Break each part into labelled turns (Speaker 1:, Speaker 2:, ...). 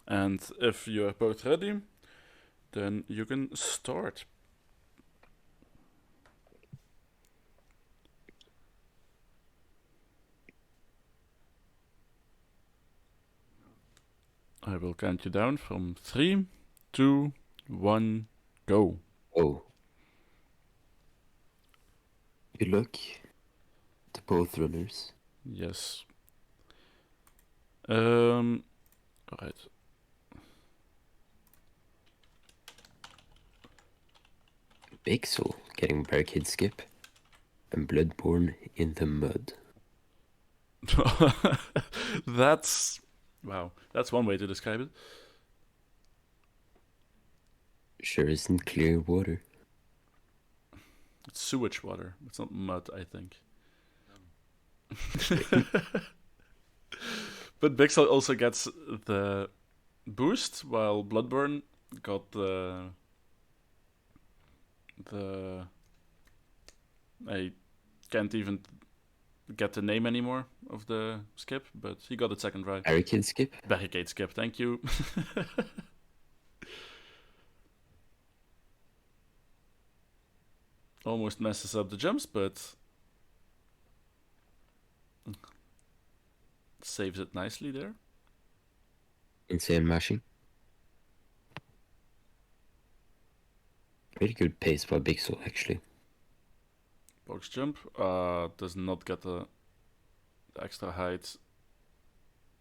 Speaker 1: And if you are both ready, then you can start. I will count you down from 3, 2, 1, go.
Speaker 2: Oh. Good luck to both runners.
Speaker 1: Yes. Alright.
Speaker 2: Biksel getting barricade skip and Bloodborne in the mud.
Speaker 1: That's... Wow. That's one way to describe it.
Speaker 2: Sure isn't clear water.
Speaker 1: It's sewage water. It's not mud, I think. But Biksel also gets the boost, while Bloodborne got the I can't even get the name anymore of the skip, but he got it second right.
Speaker 2: Barricade skip?
Speaker 1: Barricade skip, thank you. Almost messes up the jumps, but saves it nicely there.
Speaker 2: Insane mashing. Pretty good pace by Biksel, actually.
Speaker 1: Box jump does not get the extra height,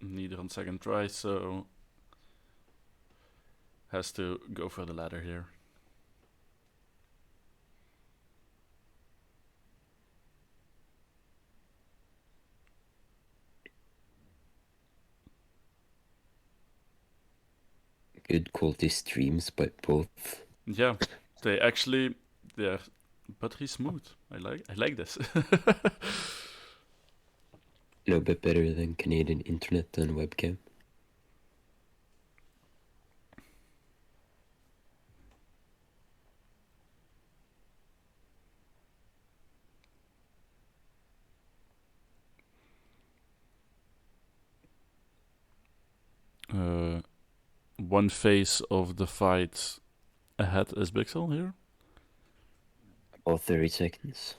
Speaker 1: neither on second try, so has to go for the ladder here.
Speaker 2: Good quality streams by both.
Speaker 1: Yeah, they actually they're buttery smooth. I like this.
Speaker 2: No bit better than Canadian internet and webcam.
Speaker 1: One phase of the fight ahead is Biksel here.
Speaker 2: About 30 seconds.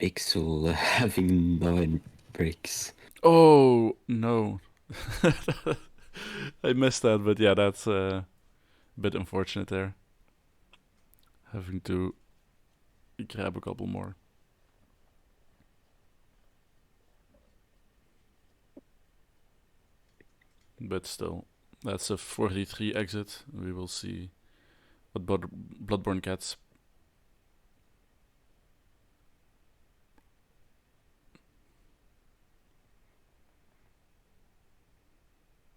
Speaker 2: Biksel having 9 breaks.
Speaker 1: Oh no. I missed that, but yeah, that's a bit unfortunate there. Having to grab a couple more. But still, that's a 43 exit. We will see what Bloodborne gets.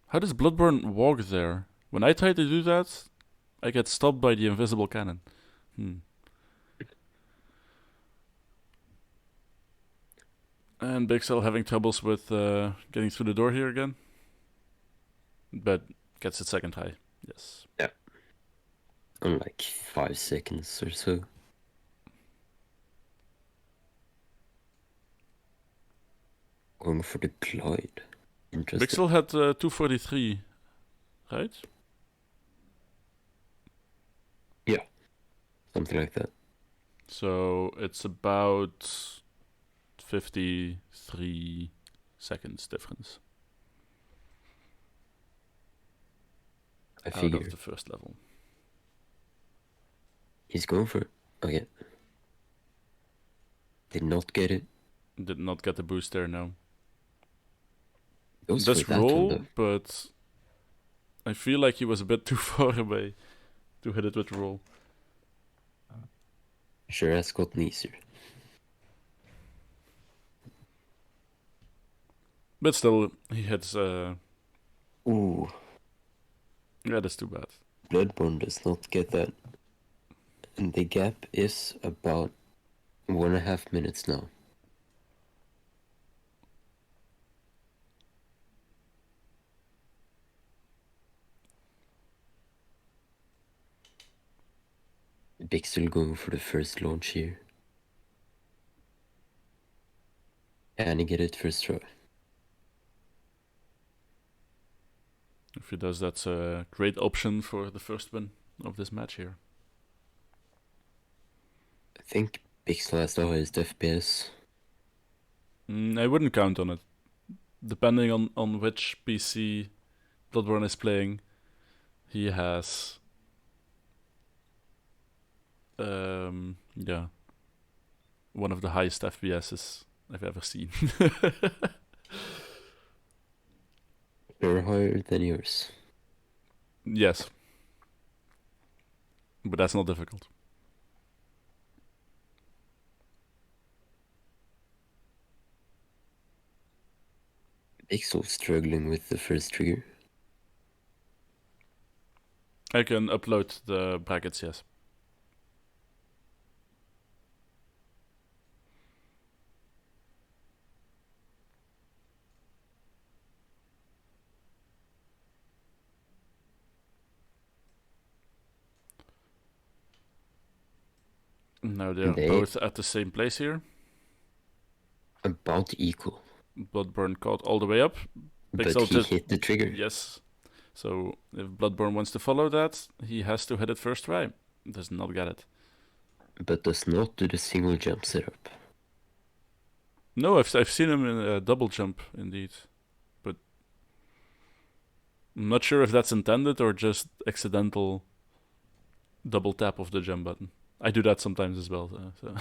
Speaker 1: How does Bloodborne walk there? When I try to do that, I get stopped by the invisible cannon. And Biksel having troubles with getting through the door here again. But gets it second try. Yes.
Speaker 2: Yeah. On like 5 seconds or so. Going for the glide. Interesting.
Speaker 1: Biksel had 243, right?
Speaker 2: Yeah. Something like that.
Speaker 1: So it's about 53 seconds difference.
Speaker 2: I
Speaker 1: out
Speaker 2: figure.
Speaker 1: of the first level.
Speaker 2: He's going for it. Okay. Did not get it.
Speaker 1: Did not get the boost there, no.
Speaker 2: Goes
Speaker 1: Does
Speaker 2: for that one,
Speaker 1: roll,
Speaker 2: though.
Speaker 1: but I feel like he was a bit too far away to hit it with roll.
Speaker 2: Sure has gotten easier.
Speaker 1: But still, he hits.
Speaker 2: Ooh.
Speaker 1: Yeah, that's too bad.
Speaker 2: Bloodborne does not get that. And the gap is about 1.5 minutes now. Biksel going for the first launch here. Can he get it first try?
Speaker 1: If he does, that's a great option for the first win of this match here.
Speaker 2: I think Biksel has the highest FPS.
Speaker 1: I wouldn't count on it. Depending on which PC Bloodborne is playing, he has yeah, one of the highest FPSs I've ever seen.
Speaker 2: They're higher than yours.
Speaker 1: Yes. But that's not difficult.
Speaker 2: Biksel struggling with the first trigger.
Speaker 1: I can upload the brackets, yes. Now they're both at the same place here.
Speaker 2: About equal.
Speaker 1: Bloodborne caught all the way up.
Speaker 2: But he hit the trigger.
Speaker 1: Yes. So if Bloodborne wants to follow that, he has to hit it first try. Does not get it.
Speaker 2: But does not do the single jump setup.
Speaker 1: No, I've seen him in a double jump, indeed. But I'm not sure if that's intended or just accidental double tap of the jump button. I do that sometimes as well. So.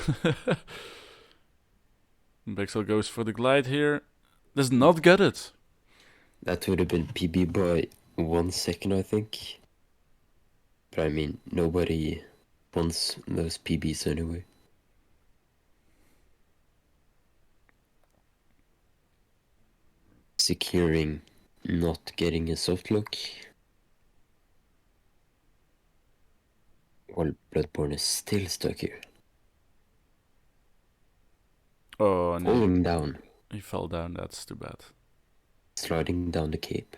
Speaker 1: Biksel goes for the glide here. Does not get it.
Speaker 2: That would have been PB by 1 second, I think. But I mean, nobody wants those PBs anyway. Securing not getting a soft lock. While Bloodborne is still stuck here.
Speaker 1: Oh, and
Speaker 2: falling down.
Speaker 1: He fell down, that's too bad.
Speaker 2: Sliding down the cape.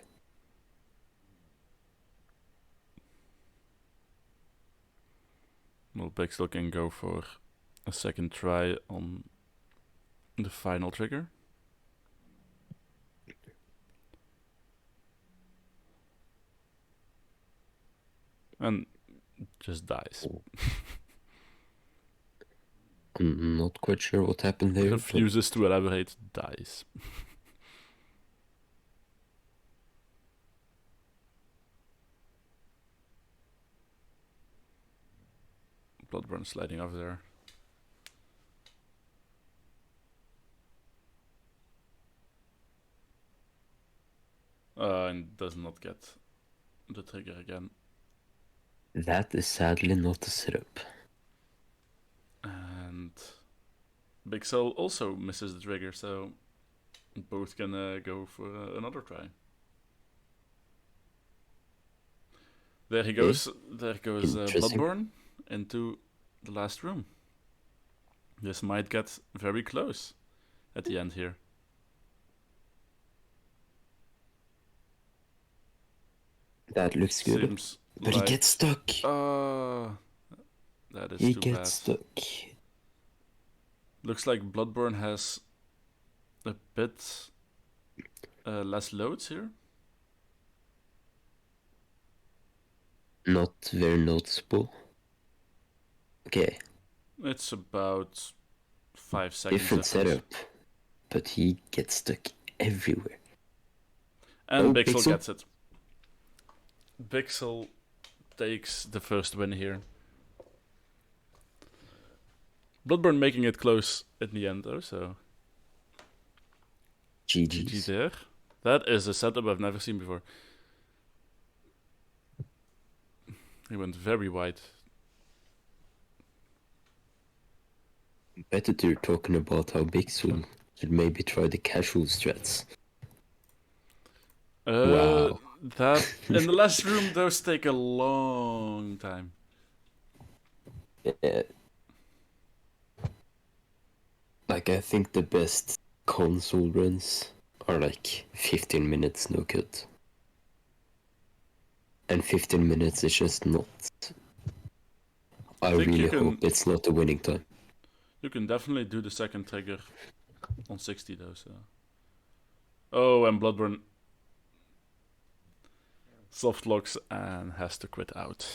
Speaker 1: Well, Biksel can go for a second try on the final trigger. And just dies.
Speaker 2: I'm not quite sure what happened there.
Speaker 1: Refuses to elaborate, dies. Bloodborne sliding off there. And does not get the trigger again.
Speaker 2: That is sadly not a setup.
Speaker 1: And Biksel also misses the trigger, so both can go for another try. There he goes. There goes Bloodborne into the last room. This might get very close at the end here.
Speaker 2: That looks good.
Speaker 1: Seems
Speaker 2: but he gets stuck.
Speaker 1: That is
Speaker 2: he
Speaker 1: too
Speaker 2: gets
Speaker 1: bad.
Speaker 2: Stuck.
Speaker 1: Looks like Bloodborne has a bit less loads here.
Speaker 2: Not very noticeable. Okay.
Speaker 1: It's about 5 seconds.
Speaker 2: Different setup, but he gets stuck everywhere.
Speaker 1: And Biksel gets it. Biksel takes the first win here. Bloodborne making it close in the end, though, so. GG there. That is a setup I've never seen before. He went very wide.
Speaker 2: Competitor talking about how Biksel should maybe try the casual strats. Wow.
Speaker 1: That in the last room, those take a long time.
Speaker 2: Yeah. Like, I think the best console runs are like 15 minutes no cut. And 15 minutes is just not. I really hope it's not a winning time.
Speaker 1: You can definitely do the second trigger on 60 though. So. Oh, and Bloodborne soft locks and has to quit out.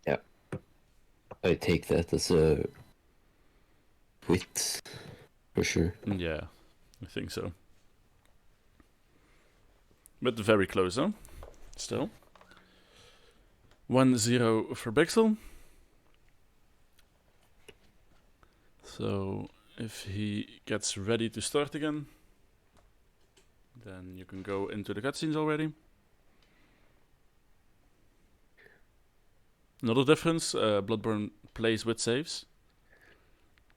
Speaker 2: Yeah, I take that as a quit for sure.
Speaker 1: Yeah, I think so. But very close, huh? Still. 1-0 for Biksel. So if he gets ready to start again, then you can go into the cutscenes already. Another difference, Bloodborne plays with saves.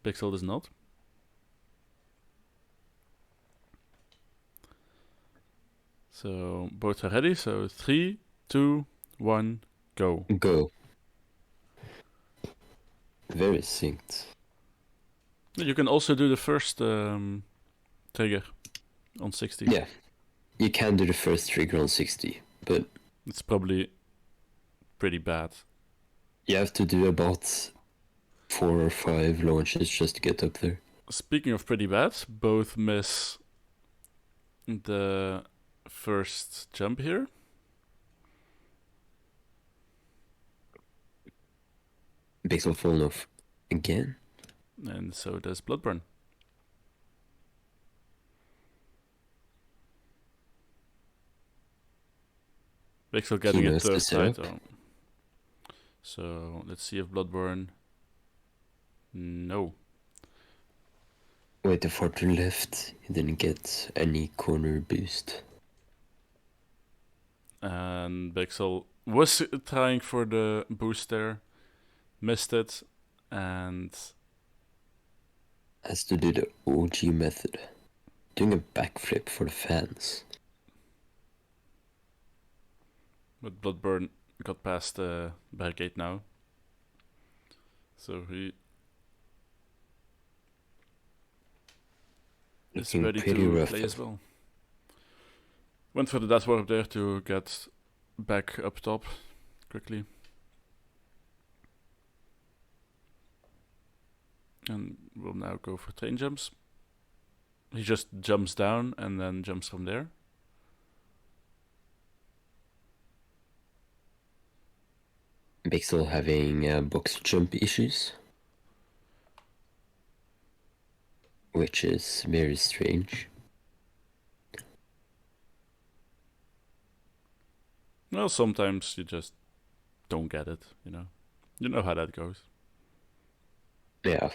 Speaker 1: Biksel does not. So both are ready. So 3, 2, 1, go.
Speaker 2: Go. Very synced.
Speaker 1: You can also do the first trigger on 60.
Speaker 2: Yeah, you can do the first trigger on 60, but
Speaker 1: it's probably pretty bad.
Speaker 2: You have to do about 4 or 5 launches just to get up there.
Speaker 1: Speaking of pretty bad, both miss the first jump here.
Speaker 2: Biksel falling off again.
Speaker 1: And so does Bloodborne. Biksel getting it third right. So let's see if Bloodborne. No.
Speaker 2: Wait, the fortune left. He didn't get any corner boost.
Speaker 1: And Biksel was trying for the boost there, missed it, and
Speaker 2: has to do the OG method, doing a backflip for the fans.
Speaker 1: But Bloodborne got past the barricade now, so he is ready to play as well. Went for the death warp there to get back up top quickly. And will now go for train jumps. He just jumps down and then jumps from there.
Speaker 2: Biksel having box jump issues, which is very strange.
Speaker 1: Well, sometimes you just don't get it, you know. You know how that goes.
Speaker 2: Yeah.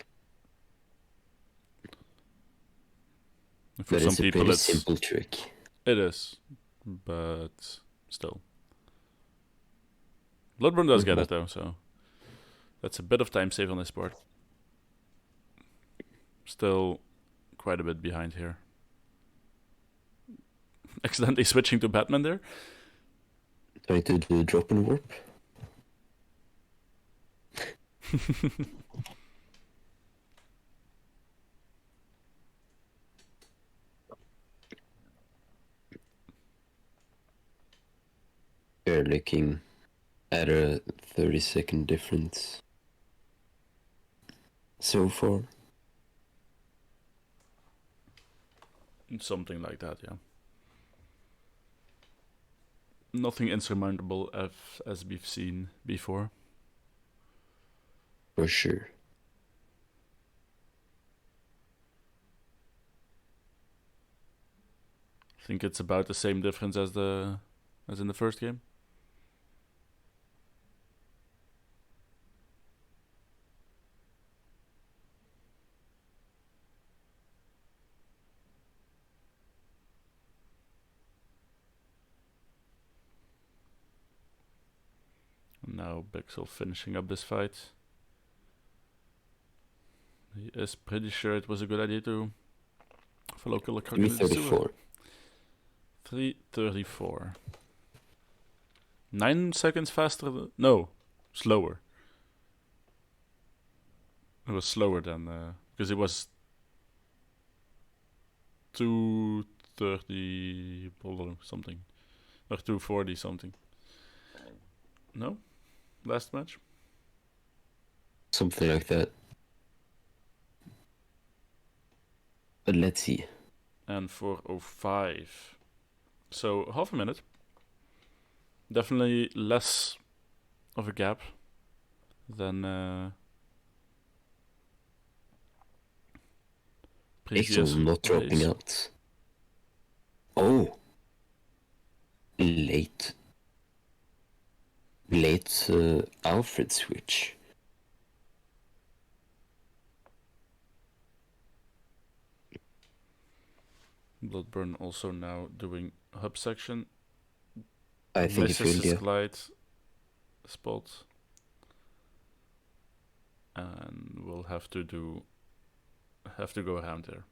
Speaker 1: For some people, it's
Speaker 2: a pretty simple trick.
Speaker 1: It is, but still. Bloodborne does get it though, so that's a bit of time save on this board. Still quite a bit behind here. Accidentally switching to Batman there.
Speaker 2: Trying to do drop and warp. We're looking at a 30-second difference so far.
Speaker 1: Something like that, yeah. Nothing insurmountable as we've seen before.
Speaker 2: For sure.
Speaker 1: I think it's about the same difference as in the first game. Now Biksel finishing up this fight. He is pretty sure it was a good idea to follow Killer Croc.
Speaker 2: 334.
Speaker 1: 334. 9 seconds faster no, slower. It was slower than because it was 230 something. Or 240 something. No? Last match?
Speaker 2: Something like that. But let's see.
Speaker 1: And 4:05. So half a minute. Definitely less of a gap than previous
Speaker 2: Biksel not dropping
Speaker 1: race.
Speaker 2: out. Oh! Late Alfred switch.
Speaker 1: Bloodborne also now doing hub section.
Speaker 2: I think
Speaker 1: misses his
Speaker 2: yeah.
Speaker 1: glide spot. And we'll have to go around there.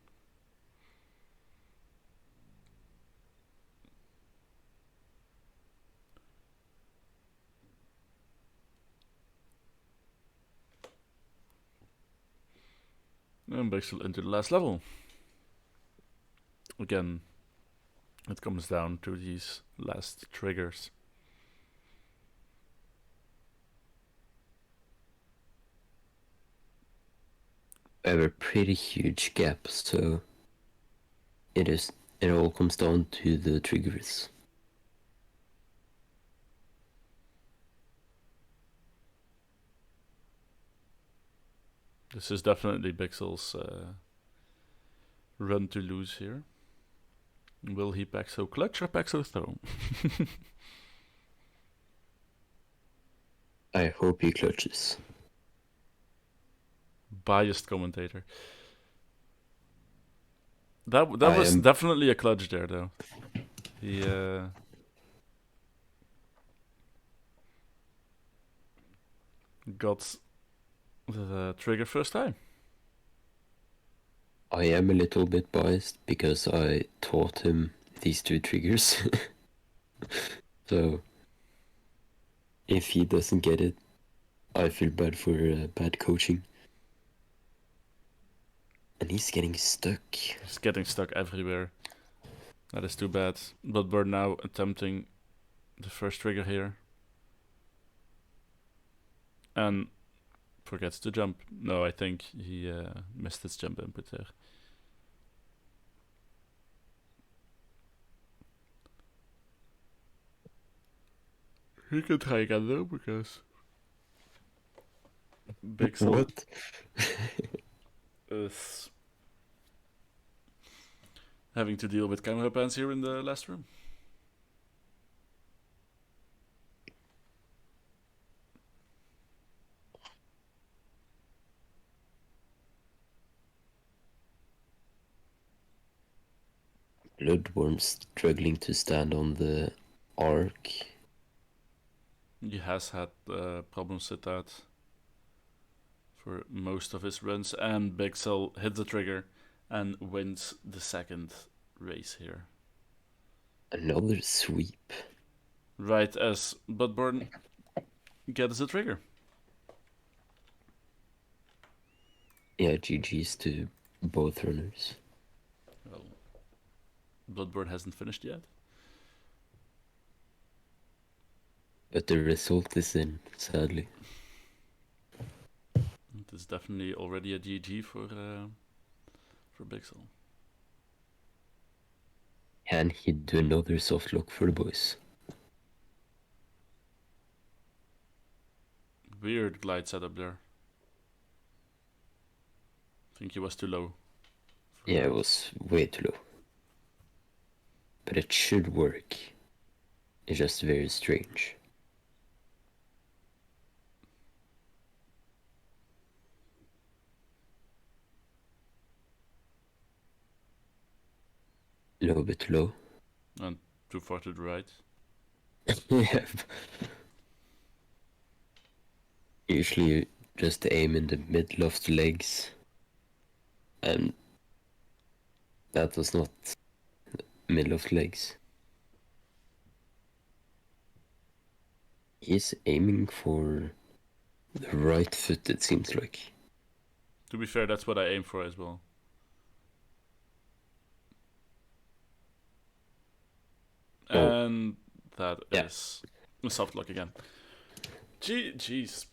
Speaker 1: And Biksel into the last level. Again, it comes down to these last triggers.
Speaker 2: I have a pretty huge gap, so it all comes down to the triggers.
Speaker 1: This is definitely Biksel's run to lose here. Will he pack so clutch or pack so throw?
Speaker 2: I hope he clutches.
Speaker 1: Biased commentator. That was definitely a clutch there, though. He got the trigger first time.
Speaker 2: I am a little bit biased because I taught him these two triggers. So if he doesn't get it, I feel bad for bad coaching. And he's getting stuck.
Speaker 1: He's getting stuck everywhere. That is too bad. Bloodborne now attempting the first trigger here. And forgets to jump. No, I think he missed his jump input there. He can try again though, because Biksel is having to deal with camera pans here in the last room.
Speaker 2: Bloodborne struggling to stand on the arc.
Speaker 1: He has had problems with that for most of his runs, and Biksel hits the trigger and wins the second race here.
Speaker 2: Another sweep.
Speaker 1: Right as Bloodborne gets the trigger.
Speaker 2: Yeah, GG's to both runners.
Speaker 1: Well, Bloodborne hasn't finished yet.
Speaker 2: But the result is in, sadly.
Speaker 1: It is definitely already a GG for Biksel.
Speaker 2: Can he do another soft lock for the boys?
Speaker 1: Weird glide setup there. I think he was too low.
Speaker 2: Yeah, it was way too low. But it should work. It's just very strange. A little bit low.
Speaker 1: And too far to the right.
Speaker 2: Yeah. Usually you just aim in the middle of the legs. And that was not middle of the legs. He's aiming for the right foot, it seems like.
Speaker 1: To be fair, that's what I aim for as well. And that is a soft lock again. Jeez.